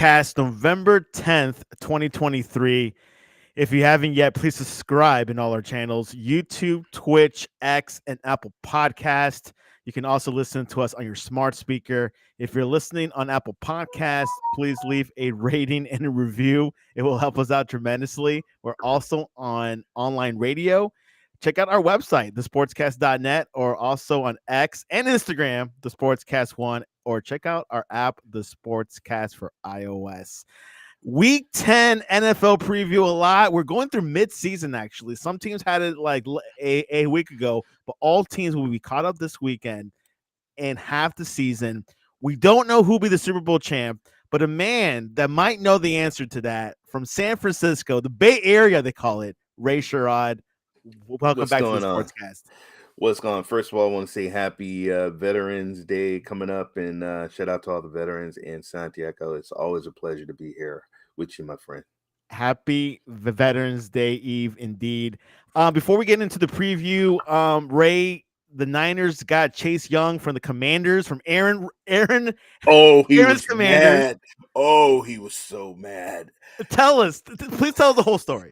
Sportscast, November 10th, 2023. If you haven't yet, please subscribe in all our channels: YouTube, Twitch, X, and Apple Podcast. You can also listen to us on your smart speaker. If you're listening on Apple Podcasts, please leave a rating and a review. It will help us out tremendously. We're also on online radio. Check out our website, thesportscast.net, or also on X and Instagram, the Sportscast1, or check out our app, the Sportscast for iOS. Week 10 NFL preview a lot. We're going through mid-season, actually. Some teams had it like a week ago, but all teams will be caught up this weekend and half the season. We don't know who'll be the Super Bowl champ, but a man that might know the answer to that from San Francisco, the Bay Area, they call it, Ray Sherrod. Welcome What's back to the going on? Sportscast. What's going on? First of all, I want to say happy Veterans Day coming up, and shout out to all the veterans in Santiago. It's always a pleasure to be here with you, my friend. Happy Veterans Day Eve, indeed. Before we get into the preview, Ray, the Niners got Chase Young from the Commanders, from Aaron. Oh, he Aaron's was Commanders. mad. Oh, he was so mad. Tell us, please tell us the whole story.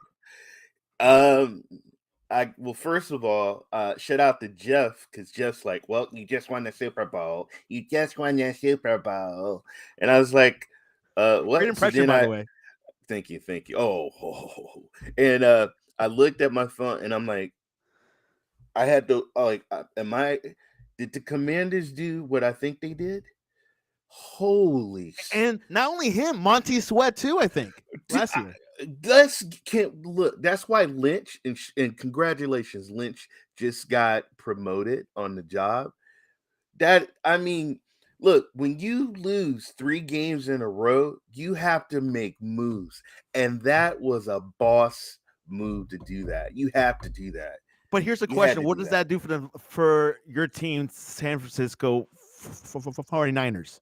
Well, first of all, shout out to Jeff, because Jeff's like, well, you just won the Super Bowl. You just won the Super Bowl. And I was like, what? Great impression, by the way. Thank you. And I looked at my phone and I'm like, I had to did the Commanders do what I think they did? Holy And not only him, Monty Sweat too, I think, last year. Look, that's why Lynch, and congratulations, Lynch just got promoted on the job. Look, when you lose 3 games in a row, you have to make moves. And that was a boss move to do that. You have to do that. But here's the question: what does that do for your team, San Francisco 49ers?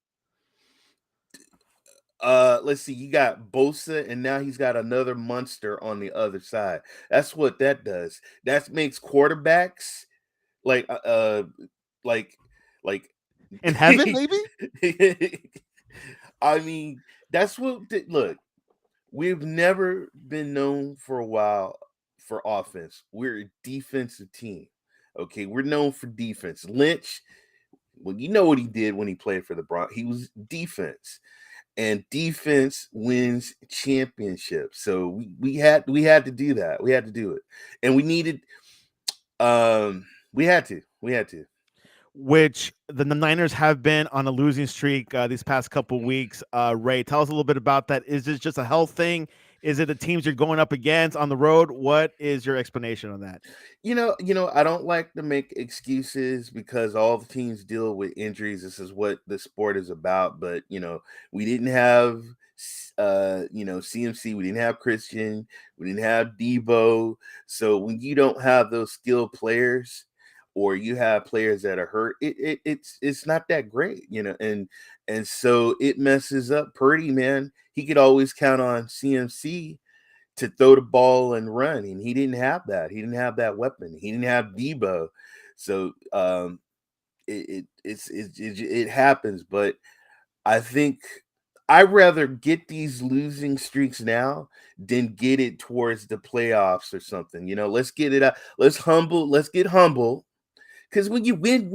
Let's see, you got Bosa, and now he's got another monster on the other side. That's what that does. That makes quarterbacks like in heaven, maybe. I mean, that's what. Look, we've never been known for a while for offense. We're a defensive team. Okay, we're known for defense. Lynch, well, you know what he did when he played for the Broncos. He was defense. And defense wins championships. So we had to do that. We had to do it. And we needed we had to. Which the Niners have been on a losing streak these past couple weeks. Ray, tell us a little bit about that. Is this just a health thing? Is it the teams you're going up against on the road? What is your explanation on that? You know, I don't like to make excuses because all the teams deal with injuries. This is what the sport is about. But we didn't have CMC, we didn't have Christian, we didn't have Debo. So when you don't have those skilled players, or you have players that are hurt, it's not that great, and so it messes up Purdy, man. He could always count on CMC to throw the ball and run, and he didn't have that. He didn't have that weapon. He didn't have Debo, so it happens. But I think I'd rather get these losing streaks now than get it towards the playoffs or something. Let's get it out. Let's get humble. Because when you win,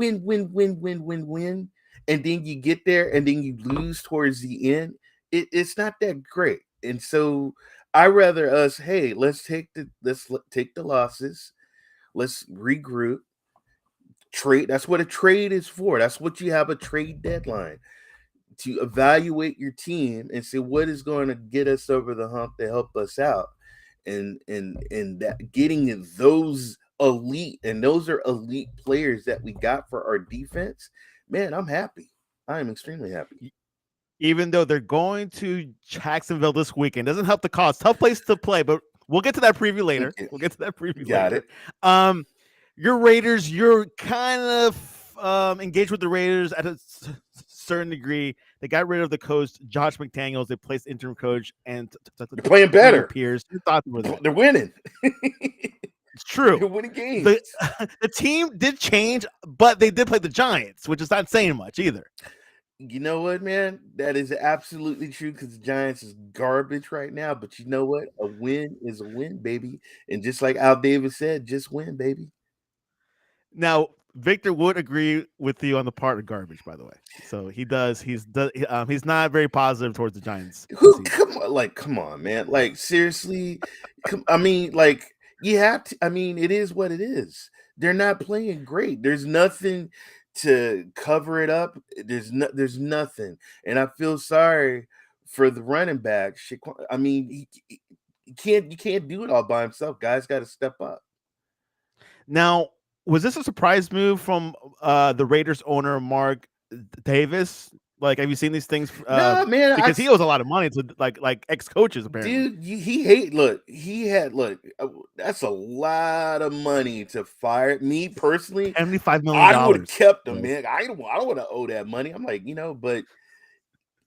and then you get there and then you lose towards the end, it's not that great. And so I rather us, hey, let's take the losses, let's regroup, trade. That's what a trade is for. That's what you have a trade deadline to evaluate your team and say what is going to get us over the hump to help us out, and that getting those elite, and those are elite players that we got for our defense. Man, I'm happy. I am extremely happy. Even though they're going to Jacksonville this weekend, doesn't help the cause. Tough place to play, but we'll get to that preview later. Got it. Your Raiders, you're kind of engaged with the Raiders at a certain degree. They got rid of the coach, Josh McDaniels. They placed interim coach, and they're playing better. Peers. They're winning. It's true. They're winning games. The team did change, but they did play the Giants, which is not saying much either. You know what, man? That is absolutely true because the Giants is garbage right now. But you know what? A win is a win, baby. And just like Al Davis said, just win, baby. Now, Victor would agree with you on the part of garbage, by the way. So he does. He's not very positive towards the Giants this Who season. come on, like, come on, man. Like, seriously. I mean, like, you have to. I mean, it is what it is. They're not playing great. There's nothing to cover it up. There's nothing. And I feel sorry for the running back. I mean, you can't do it all by himself. Guys got to step up. Now, was this a surprise move from the Raiders owner Mark Davis? Like, have you seen these things? No, man. Because he owes a lot of money to like ex coaches apparently. Dude, he hate look. He had look. That's a lot of money to fire me personally. $75 million. I would have kept him, Yes. man. I don't want to owe that money. I'm like, but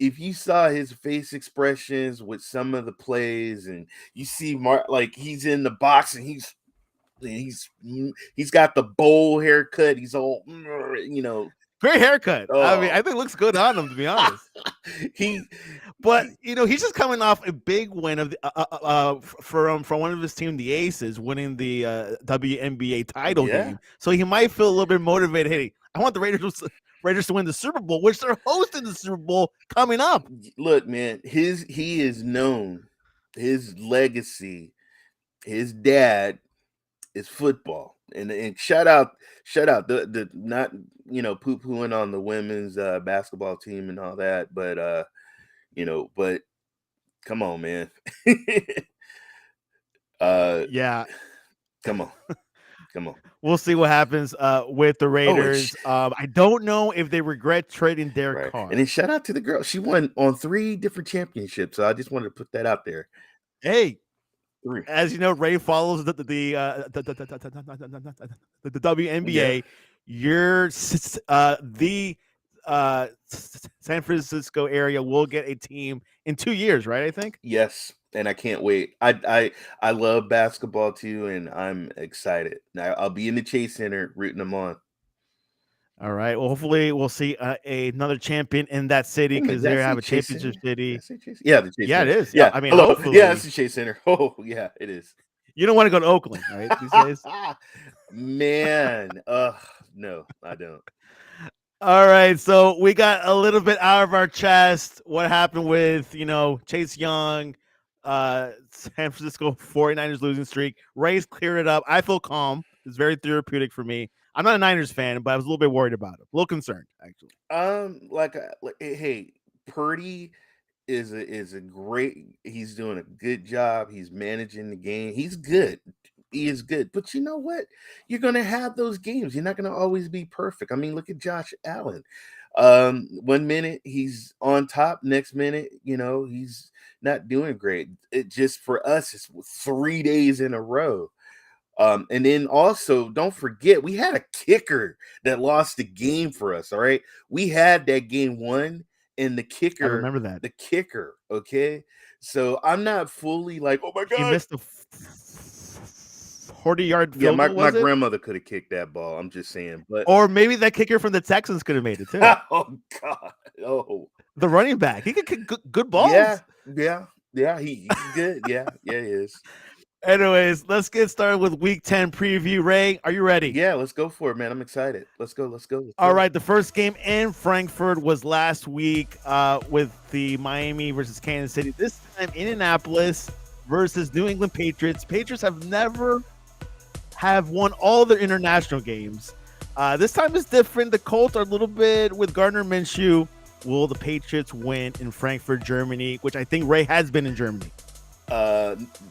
if you saw his face expressions with some of the plays, and you see Mark, like he's in the box and he's got the bowl haircut. He's all, Great haircut. I mean, oh, I think it looks good on him, to be honest. he, But he he's just coming off a big win of from one of his team, the Aces, winning the WNBA title yeah. game. So he might feel a little bit motivated. Hey, I want the Raiders to win the Super Bowl, which they're hosting the Super Bowl coming up. Look, man, he is known. His legacy, his dad is football. And shout out the not poo pooing on the women's basketball team and all that, but come on, man. uh Yeah, come on. Come on. we'll see what happens with the Oh, and Raiders. I don't know if they regret trading Derek right. And Carr. then shout out to the girl. She won on 3 different championships. So I just wanted to put that out there. Hey, 3. as you know, Ray follows the Yeah. WNBA. You're the San Francisco area will get a team in 2 years, right? I think. Yes, and I can't wait. I love basketball too, and I'm excited. Now I'll be in the Chase Center rooting them on. All right. Well, hopefully we'll see another champion in that city Wait a minute, because they that's the have a Chase championship Center. city. That's the Chase. Yeah, the Chase Yeah, it Center. is. Yeah, Yeah, I mean, hello. Yeah, that's hopefully the Chase Center. Oh, yeah, it is. you don't want to go to Oakland, right? These days. Man, no, I don't. All right, so we got a little bit out of our chest what happened with, Chase Young, San Francisco 49ers losing streak. Rays cleared it up. I feel calm. It's very therapeutic for me. I'm not a Niners fan, but I was a little bit worried about it. A little concerned, actually. Hey, Purdy is a great. He's doing a good job. He's managing the game. He's good. He is good. But you know what? You're gonna have those games. You're not gonna always be perfect. I mean, look at Josh Allen. 1 minute he's on top, next minute, he's not doing great. It just for us, it's 3 days in a row. And then also don't forget we had a kicker that lost the game for us. All right. We had that game won, and the I kicker, remember that. okay. So I'm not fully like, oh my He God. missed a 40-yard Yeah, field my, goal, my was it? grandmother could have kicked that ball. I'm just saying, but Or maybe that kicker from the Texans could have made it, too. oh God. Oh The running back. He could kick good yeah, balls. yeah, he's good. Yeah, he is. Anyways, let's get started with Week 10 preview. Ray, are you ready? Yeah, let's go for it, man. I'm excited. Let's go. All right, the first game in Frankfurt was last week with the Miami versus Kansas City. This time Indianapolis versus New England Patriots. Patriots have won all their international games. This time is different. The Colts are a little bit with Gardner Minshew. Will the Patriots win in Frankfurt, Germany, which I think Ray has been in Germany?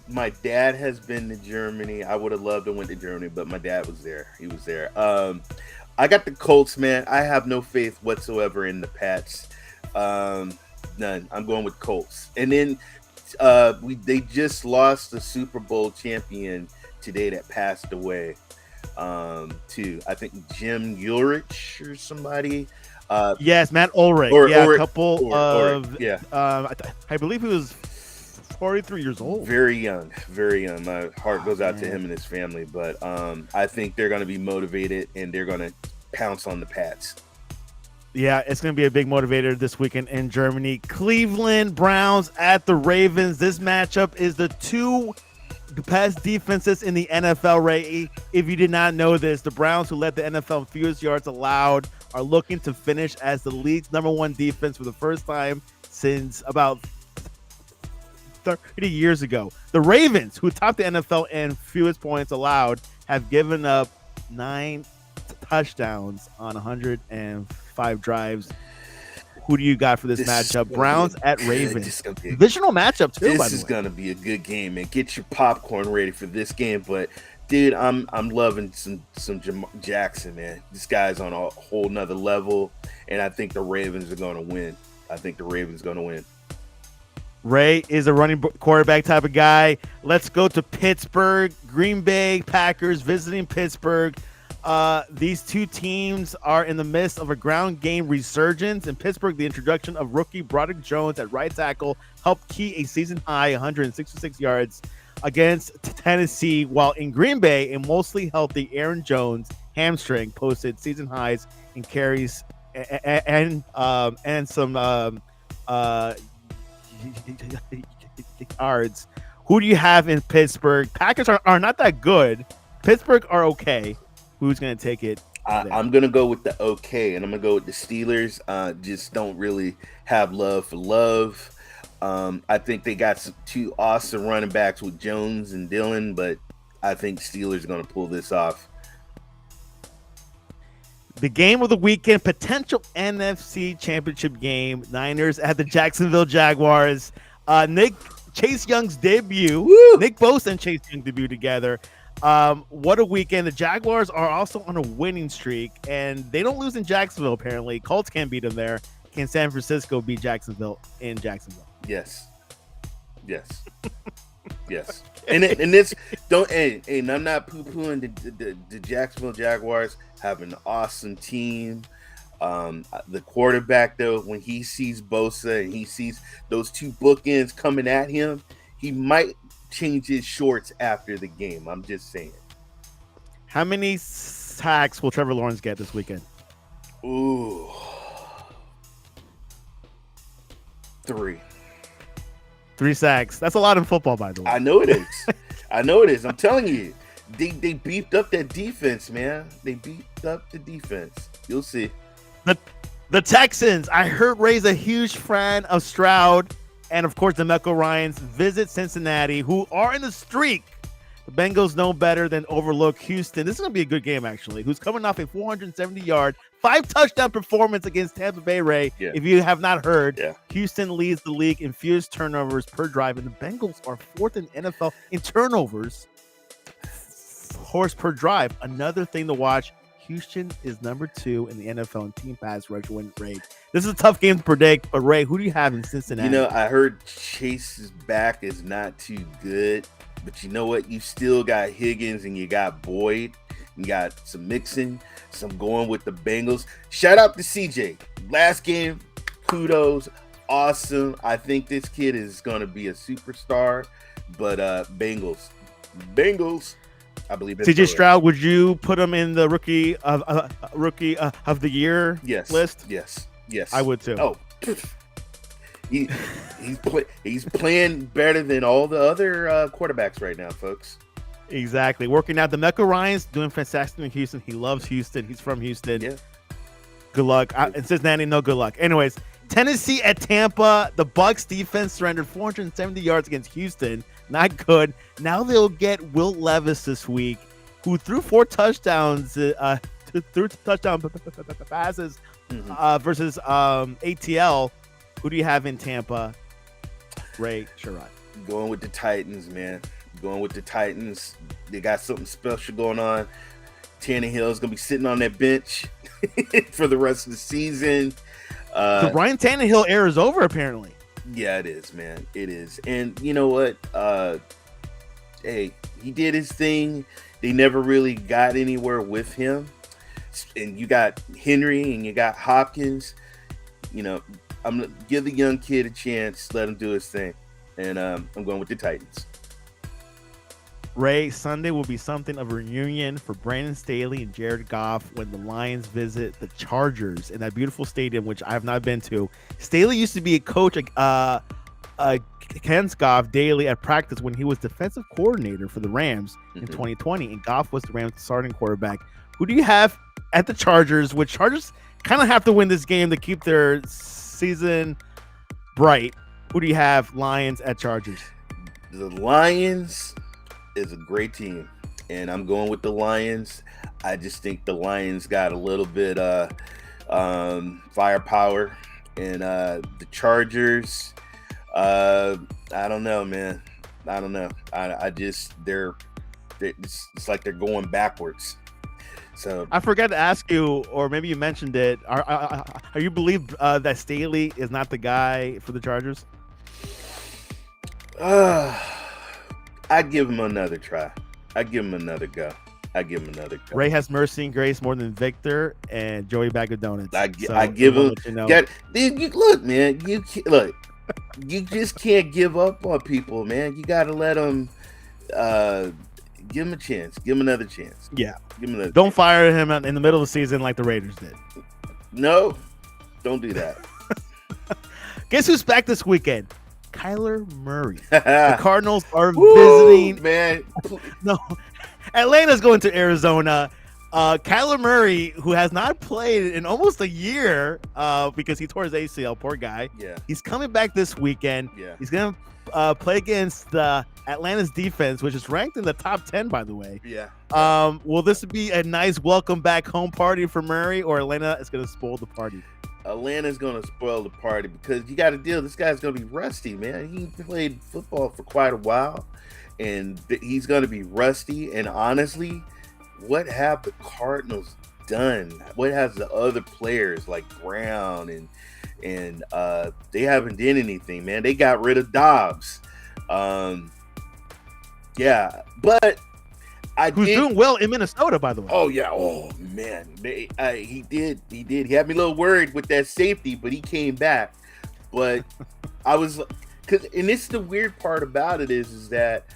My dad has been to Germany. I would have loved to went to Germany, but my dad was there. He was there. I got the Colts, man. I have no faith whatsoever in the Pats. None. I'm going with Colts. And then they just lost the Super Bowl champion today that passed away. To I think Jim Ulrich or somebody. Yes, Matt Ulrich. A couple of. Yeah. I believe he was 43 years old. Very young, very young. My heart goes out to him and his family. But I think they're going to be motivated and they're going to pounce on the Pats. Yeah, it's going to be a big motivator this weekend in Germany. Cleveland Browns at the Ravens. This matchup is the two best defenses in the NFL, Ray. If you did not know this, the Browns, who led the NFL in fewest yards allowed, are looking to finish as the league's number one defense for the first time since about 30 years ago. The Ravens, who topped the NFL in fewest points allowed, have given up 9 touchdowns on 105 drives. Who do you got for this matchup? Browns at Ravens. Divisional matchup too. This is gonna be a good game, man. Get your popcorn ready for this game. But dude, I'm loving some Jackson, man. This guy's on a whole nother level, and I think the Ravens are gonna win. Ray is a running quarterback type of guy. Let's go to Pittsburgh. Green Bay Packers visiting Pittsburgh. These two teams are in the midst of a ground game resurgence. In Pittsburgh, the introduction of rookie Broderick Jones at right tackle helped key a season-high 166 yards against Tennessee, while in Green Bay, a mostly healthy Aaron Jones hamstring posted season highs in carries and some yards. Who do you have in Pittsburgh? Packers are not that good. Pittsburgh are okay. Who's going to take it? I'm going to go with the okay, and I'm going to go with the Steelers. Just don't really have love for love. I think they got two awesome running backs with Jones and Dillon, but I think Steelers are going to pull this off. The game of the weekend, potential NFC Championship game. Niners at the Jacksonville Jaguars. Chase Young's debut. Woo! Nick Bosa and Chase Young debut together. What a weekend. The Jaguars are also on a winning streak, and they don't lose in Jacksonville, apparently. Colts can't beat them there. Can San Francisco beat Jacksonville in Jacksonville? Yes. Yes. And this don't and I'm not poo-pooing the Jacksonville Jaguars have an awesome team. The quarterback, though, when he sees Bosa and he sees those two bookends coming at him, he might change his shorts after the game. I'm just saying. How many sacks will Trevor Lawrence get this weekend? Ooh. 3 sacks. That's a lot in football, by the way. I know it is. I'm telling you. They beefed up that defense, man. They beefed up the defense. You'll see. The Texans. I heard Ray's a huge fan of Sherrod, and of course the Mecco Ryans visit Cincinnati, who are in the streak. The Bengals know better than overlook Houston. This is going to be a good game, actually. Who's coming off a 470-yard, 5-touchdown performance against Tampa Bay, Ray. Yeah. If you have not heard, Houston leads the league in fewest turnovers per drive, and the Bengals are fourth in NFL in turnovers horse per drive. Another thing to watch, Houston is number 2 in the NFL in team pass rush win rate. This is a tough game to predict, but Ray, who do you have in Cincinnati? You know, I heard Chase's back is not too good. But you know what? You still got Higgins and you got Boyd. You got some Mixon. Some going with the Bengals. Shout out to CJ. Last game, kudos. Awesome. I think this kid is going to be a superstar. But Bengals. I believe it's CJ Stroud, would you put him in the rookie of the year list? Yes. I would too. Oh, He's playing better than all the other quarterbacks right now, folks. Exactly. Working out. The Mecca Ryans doing fantastic in Houston. He loves Houston. He's from Houston. Yeah. Good luck. In Cincinnati, no good luck. Anyways, Tennessee at Tampa. The Bucs defense surrendered 470 yards against Houston. Not good. Now they'll get Will Levis this week, who threw 4 touchdowns, threw touchdown passes versus ATL. Who do you have in Tampa? Ray Sherrod. Going with the Titans, man. Going with the Titans. They got something special going on. Tannehill's going to be sitting on that bench for the rest of the season. The Ryan Tannehill era is over, apparently. Yeah, it is, man. It is. And you know what? Hey, he did his thing. They never really got anywhere with him. And you got Henry and you got Hopkins. You know, I'm going to give the young kid a chance, let him do his thing. And I'm going with the Titans. Ray, Sunday will be something of a reunion for Brandon Staley and Jared Goff when the Lions visit the Chargers in that beautiful stadium, which I have not been to. Staley used to be a coach against Goff daily at practice when he was defensive coordinator for the Rams in 2020, and Goff was the Rams' starting quarterback. Who do you have at the Chargers? Which Chargers kind of have to win this game to keep their season bright. Who do you have, Lions at Chargers? The Lions is a great team, and I'm going with the Lions. I just think the Lions got a little bit firepower, and the Chargers, I don't know, man. I don't know. I just it's like they're going backwards. So I forgot to ask you, or maybe you mentioned it. Are you believe that Staley is not the guy for the Chargers? I'd give him another try. I'd give him another go. Ray has mercy and grace more than Victor and Joey Bag of Donuts. I give him. Look, man. You just can't give up on people, man. You got to let them. Give him a chance. Give him another chance. Yeah. Give him another. Don't fire him in the middle of the season like the Raiders did. No, don't do that. Guess who's back this weekend? Kyler Murray. The Cardinals are visiting. Man. No, Atlanta's going to Arizona. Kyler Murray, who has not played in almost a year because he tore his ACL, poor guy. Yeah. He's coming back this weekend. Yeah. He's going to play against the Atlanta's defense, which is ranked in the top 10, by the way. Yeah. Will this be a nice welcome back home party for Murray, or Atlanta is going to spoil the party? Atlanta's going to spoil the party because you got to deal. This guy's going to be rusty, man. He played football for quite a while, and he's going to be rusty. And honestly, what have the Cardinals done? What has the other players like Brown and they haven't done anything, man. They got rid of Dobbs. Yeah, but who's doing well in Minnesota, by the way. Oh yeah. Oh man, he did. He had me a little worried with that safety, but he came back. But I was, and this is the weird part about it is that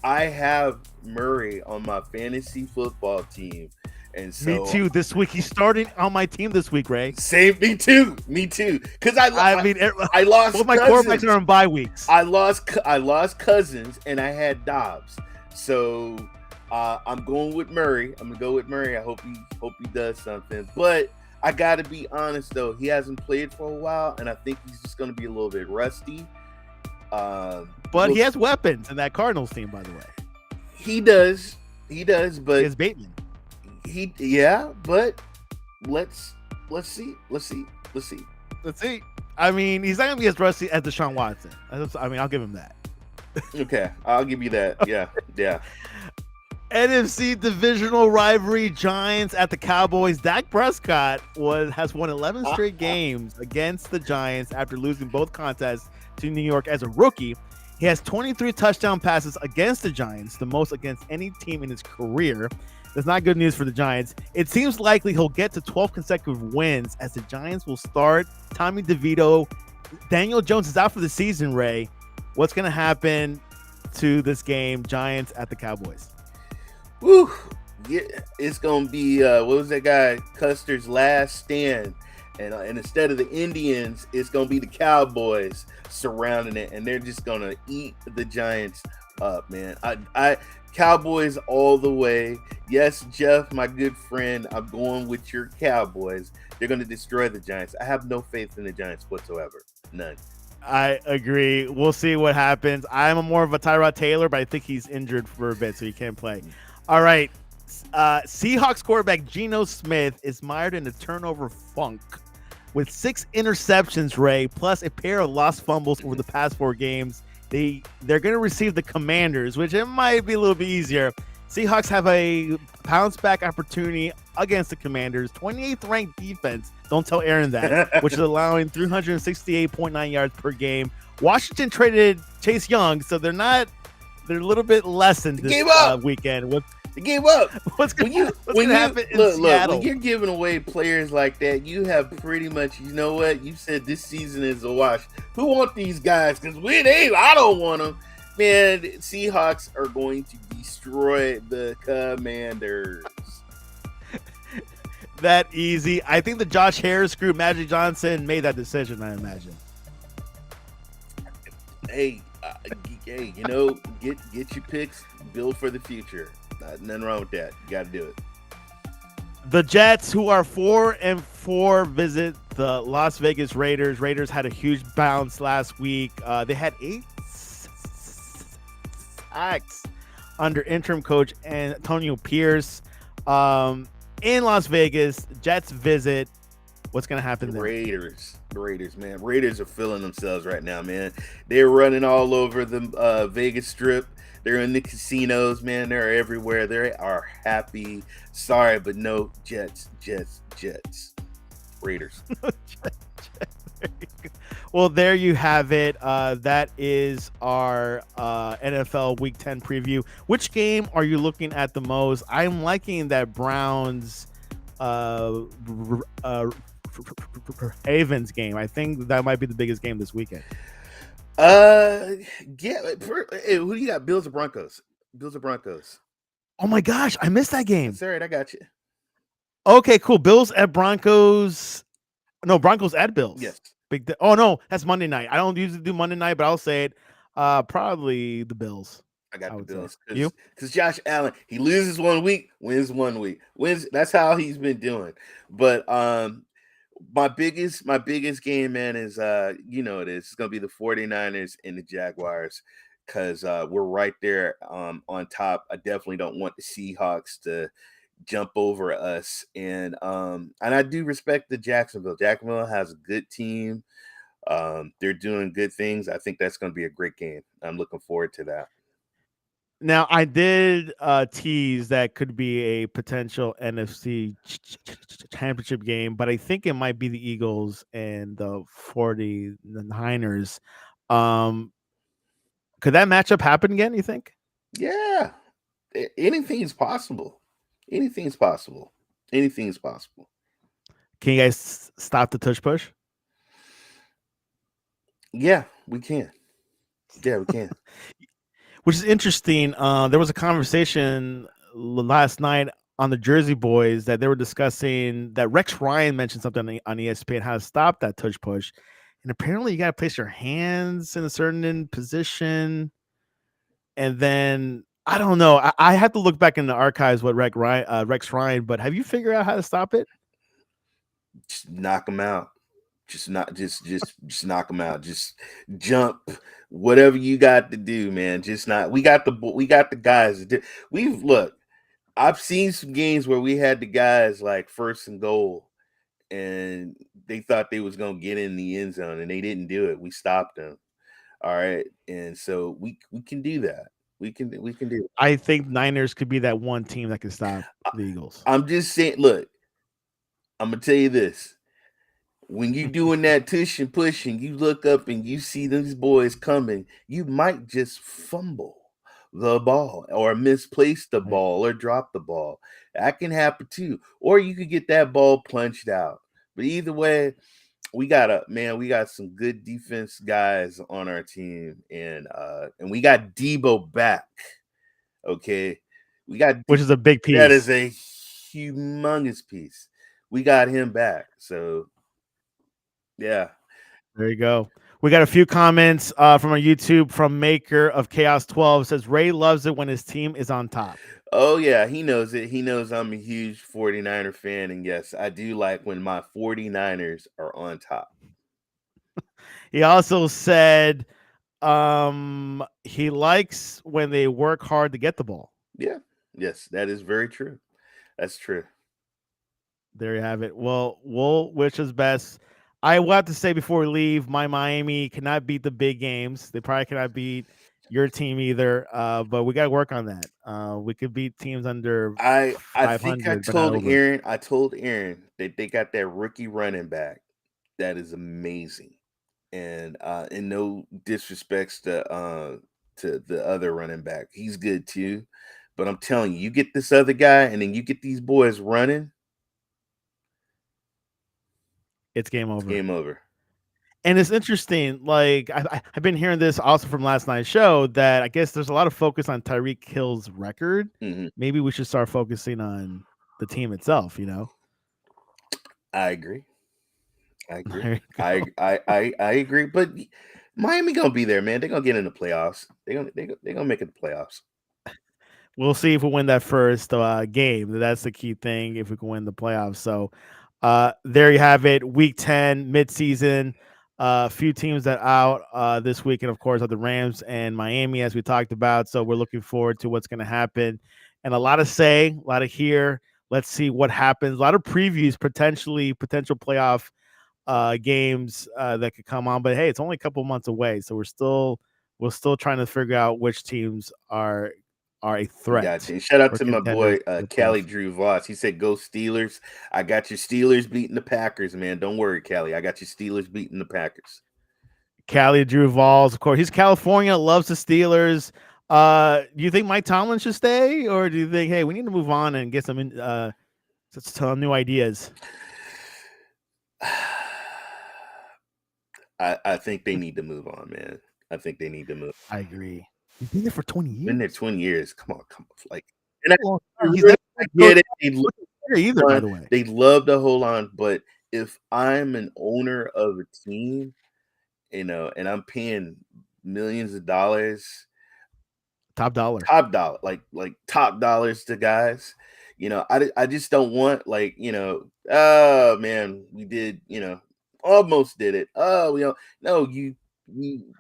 I have Murray on my fantasy football team, and so me too. This week he's starting on my team this week, Ray. Same, me too. Because I lost. Well, my quarterbacks are on bye weeks. I lost Cousins, and I had Dobbs. So I'm going with Murray. I'm gonna go with Murray. I hope he does something. But I got to be honest though, he hasn't played for a while, and I think he's just gonna be a little bit rusty. But he has weapons in that Cardinals team, by the way. He does, but he has Bateman. But let's see. I mean, he's not gonna be as rusty as Deshaun Watson. I mean, I'll give him that. Okay, I'll give you that. Yeah. NFC divisional rivalry: Giants at the Cowboys. Dak Prescott has won 11 straight games against the Giants after losing both contests to New York as a rookie. He has 23 touchdown passes against the Giants, the most against any team in his career. That's not good news for the Giants. It seems likely he'll get to 12 consecutive wins as the Giants will start Tommy DeVito. Daniel Jones is out for the season, Ray. What's going to happen to this game, Giants at the Cowboys? Woo! Yeah, it's going to be, what was that guy? Custer's last stand. And instead of the Indians, it's going to be the Cowboys surrounding it. And they're just going to eat the Giants up, man. Cowboys all the way. Yes, Jeff, my good friend, I'm going with your Cowboys. They're going to destroy the Giants. I have no faith in the Giants whatsoever. None. I agree. We'll see what happens. I'm more of a Tyrod Taylor, but I think he's injured for a bit, so he can't play. All right. Seahawks quarterback Geno Smith is mired in a turnover funk with 6 interceptions, Ray, plus a pair of lost fumbles over the past 4 games. They're going to receive the Commanders, which it might be a little bit easier. Seahawks have a bounce back opportunity against the Commanders. 28th ranked defense. Don't tell Aaron that, which is allowing 368.9 yards per game. Washington traded Chase Young, so they're a little bit lessened this weekend. They gave up. What's going to happen in Seattle? When you're giving away players like that, you have pretty much, you know what? You said this season is a wash. Who want these guys? Because I don't want them. Man, Seahawks are going to destroy the Commanders. That easy. I think the Josh Harris group, Magic Johnson, made that decision. I imagine. Hey, hey, get your picks, build for the future. Nothing wrong with that. You got to do it. The Jets, who are 4-4, visit the Las Vegas Raiders. Raiders had a huge bounce last week. They had 8 sacks under interim coach Antonio Pierce. In Las Vegas, Jets visit. What's going to happen there? The Raiders, man. Raiders are feeling themselves right now, man. They're running all over the Vegas Strip. They're in the casinos, man. They're everywhere. They are happy. Sorry, but no. Jets. Raiders. Well, there you have it. That is our NFL Week 10 preview. Which game are you looking at the most? I'm liking that Browns Ravens game. I think that might be the biggest game this weekend. Yeah. Hey, who do you got? Bills or Broncos? Bills or Broncos? Oh my gosh, I missed that game. That's all right. I got you. Okay, cool. Bills at Broncos. No, Broncos at Bills. Yes. Oh no, that's Monday night. I don't usually do Monday night, but I'll say it. Probably the Bills. I got the Bills because Josh Allen, he loses 1 week, wins 1 week, wins. That's how he's been doing. But my biggest game, man, is it is. It's gonna be the 49ers and the Jaguars because we're right there on top. I definitely don't want the Seahawks to jump over us, and I do respect the Jacksonville. Jacksonville has a good team. They're doing good things. I think that's going to be a great game. I'm looking forward to that. Now, I did tease that could be a potential NFC championship game, but I think it might be the Eagles and the 49ers. Could that matchup happen again, you think? Yeah. Anything is possible. Anything is possible. Anything is possible. Can you guys stop the tush push? Yeah, we can. Yeah, we can. Which is interesting. There was a conversation last night on the Jersey Boys that they were discussing that Rex Ryan mentioned something on ESPN how to stop that tush push, and apparently you got to place your hands in a certain position, and then I don't know. I have to look back in the archives what Rex Ryan. But have you figured out how to stop it? Just knock them out. Just knock them out. Just jump, whatever you got to do, man. Just not. We got the guys. Look. I've seen some games where we had the guys like first and goal, and they thought they was gonna get in the end zone, and they didn't do it. We stopped them. All right, and so we can do that. We can do it. I think Niners could be that one team that can stop the Eagles. I'm just saying. Look, I'm gonna tell you this. When you doing that tush and push and you look up and you see these boys coming, you might just fumble the ball or misplace the ball or drop the ball. That can happen too. Or you could get that ball punched out. But either way, we got some good defense guys on our team, and we got Debo back. Okay. Which is a big piece. That is a humongous piece. We got him back. So yeah. There you go. We got a few comments from our YouTube from Maker of Chaos 12. Says Ray loves it when his team is on top. Oh yeah, he knows it. He knows I'm a huge 49er fan, and yes, I do like when my 49ers are on top. He also said he likes when they work hard to get the ball. Yeah. Yes, that is very true. That's true. There you have it. Well, we'll wish us best. I will have to say before we leave, my Miami cannot beat the big games. They probably cannot beat your team either. But we got to work on that. We could beat teams under 500. I think I told Aaron that they got that rookie running back. That is amazing. And no disrespects to the other running back. He's good too. But I'm telling you, you get this other guy and then you get these boys running. It's game over. It's game over. And it's interesting. Like I've been hearing this also from last night's show that I guess there's a lot of focus on Tyreek Hill's record. Hmm. Maybe we should start focusing on the team itself. You know. I agree. I agree. There you I go. I I I agree. But Miami gonna be there, man. They're gonna get in the playoffs. They gonna make it the playoffs. We'll see if we win that first game. That's the key thing. If we can win the playoffs. So there you have it. Week 10, midseason. A few teams that out this week, and of course, are the Rams and Miami, as we talked about. So we're looking forward to what's going to happen, and a lot to say, a lot to hear. Let's see what happens. A lot of previews, potential playoff games that could come on. But hey, it's only a couple months away, so we're still trying to figure out which teams are a Gotcha. threat And shout out or to my contenders boy for the Callie playoff. Drew Voss. He said, "Go Steelers." I got your Steelers beating the Packers, man. Don't worry, Callie. I got your Steelers beating the Packers. Cali Drew Vols, of course. He's California, loves the Steelers. Do you think Mike Tomlin should stay, or do you think, hey, we need to move on and get some new ideas? I think they need to move on, man. I think they need to move. I agree. He's been there for 20 Been there years. 20 years. Come on. Like, and A long time. He's really, never I been get it. either, by the way. They love to hold on, but if I'm an owner of a team, and I'm paying millions of dollars, Top dollar. top dollar, like top dollars to guys, I just don't want like, oh man, we did, almost did it. Oh, no, you You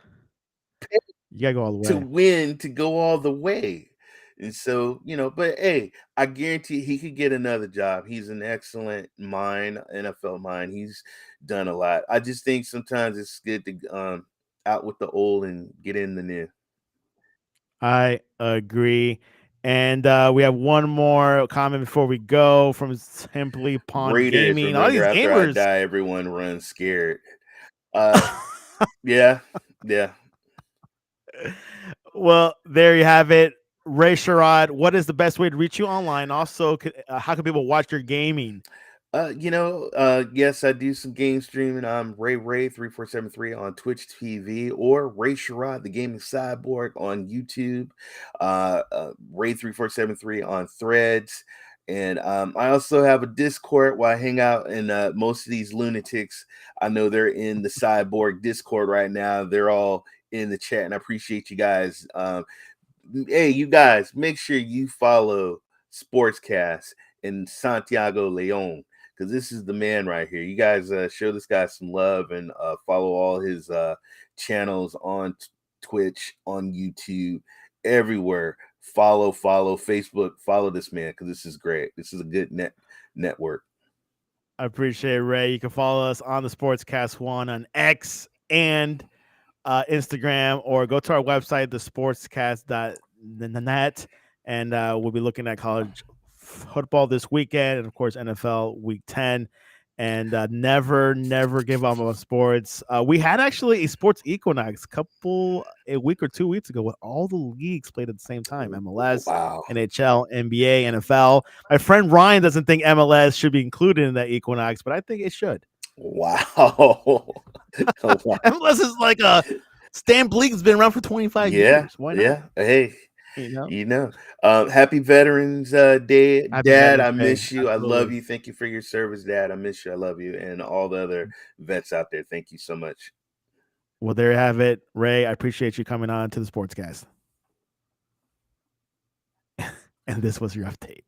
gotta go all the to way. win to go all the way. And so, but hey, I guarantee he could get another job. He's an excellent mind, NFL mind. He's done a lot. I just think sometimes it's good to out with the old and get in the new. I agree. And we have one more comment before we go from Simply Pawn Raiders, Gaming. A lot of remember these after I gamers. die, everyone runs scared. Uh yeah, yeah. Well, there you have it. Ray Sherrod, what is the best way to reach you online? Also, how can people watch your gaming? Yes, I do some game streaming. I'm Ray 3473 on Twitch TV or Ray Sherrod, the gaming cyborg on YouTube. Ray 3473 on Threads. And I also have a Discord where I hang out, and most of these lunatics, I know they're in the cyborg Discord right now. They're all in the chat, and I appreciate you guys. Hey, you guys, make sure you follow Sportscast and Santiago Leon, because this is the man right here. You guys show this guy some love and follow all his channels on Twitch, on YouTube, everywhere. Follow Facebook, follow this man, because this is great. This is a good network. I appreciate it, Ray. You can follow us on the Sportscast One on X and Instagram, or go to our website, thesportscast.net, and we'll be looking at college football this weekend, and of course NFL Week 10. And never give up on sports. We had actually a sports equinox a week or 2 weeks ago, when all the leagues played at the same time: MLS, Wow. NHL, NBA, NFL. My friend Ryan doesn't think MLS should be included in that equinox, but I think it should. Wow. Wow. MLS is like a stamp league that's been around for 25 Yeah, years. Why not? yeah. Hey, You know, happy Veterans Day, Happy Dad. Veterans I Day. miss you. I love Absolutely. you. Thank you for your service, Dad. I miss you. I love you, and all the other vets out there. Thank you so much. Well, there you have it, Ray. I appreciate you coming on to the Sportscast. And this was your update.